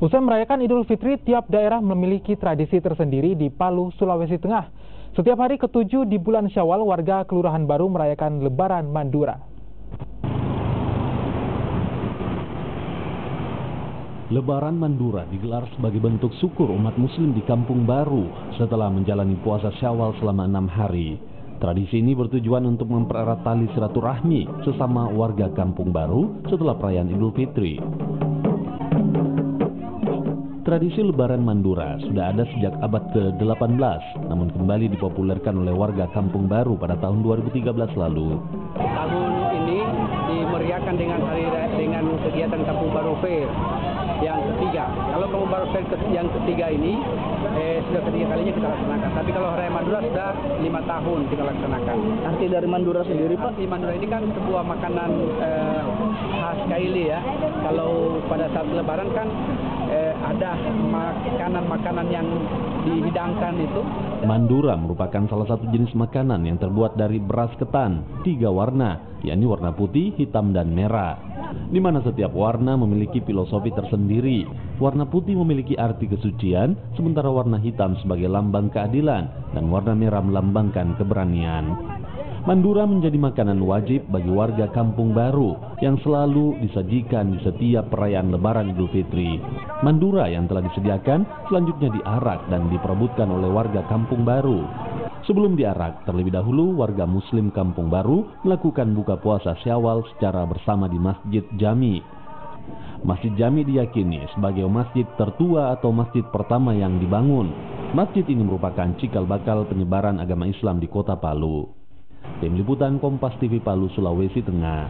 Usai merayakan Idul Fitri, tiap daerah memiliki tradisi tersendiri di Palu, Sulawesi Tengah. Setiap hari ke-7 di bulan Syawal, warga Kelurahan Baru merayakan Lebaran Mandura. Lebaran Mandura digelar sebagai bentuk syukur umat muslim di Kampung Baru setelah menjalani puasa Syawal selama 6 hari. Tradisi ini bertujuan untuk mempererat tali silaturahmi sesama warga Kampung Baru setelah perayaan Idul Fitri. Tradisi Lebaran Mandura sudah ada sejak abad ke-18, namun kembali dipopulerkan oleh warga Kampung Baru pada tahun 2013 lalu. Tahun ini dimeriahkan dengan kegiatan Kampung Baru Fair yang ketiga. Kalau Kampung Baru Fair yang ketiga ini sudah ketiga kalinya kita laksanakan. Tapi kalau Raya Mandura sudah 5 tahun kita laksanakan. Arti dari Mandura sendiri, Pak? Arti Mandura ini kan sebuah makanan khas Kaili ya. Kalau pada saat Lebaran kan ada makanan-makanan yang dihidangkan itu. Mandura merupakan salah satu jenis makanan yang terbuat dari beras ketan 3 warna, yakni warna putih, hitam, dan merah. Di mana setiap warna memiliki filosofi tersendiri. Warna putih memiliki arti kesucian, sementara warna hitam sebagai lambang keadilan, dan warna merah melambangkan keberanian. Mandura menjadi makanan wajib bagi warga Kampung Baru yang selalu disajikan di setiap perayaan Lebaran Idul Fitri. Mandura yang telah disediakan selanjutnya diarak dan diperebutkan oleh warga Kampung Baru. Sebelum diarak, terlebih dahulu warga Muslim Kampung Baru melakukan buka puasa Syawal secara bersama di Masjid Jami. Masjid Jami diyakini sebagai masjid tertua atau masjid pertama yang dibangun. Masjid ini merupakan cikal bakal penyebaran agama Islam di kota Palu. Tim Liputan Kompas TV Palu, Sulawesi Tengah.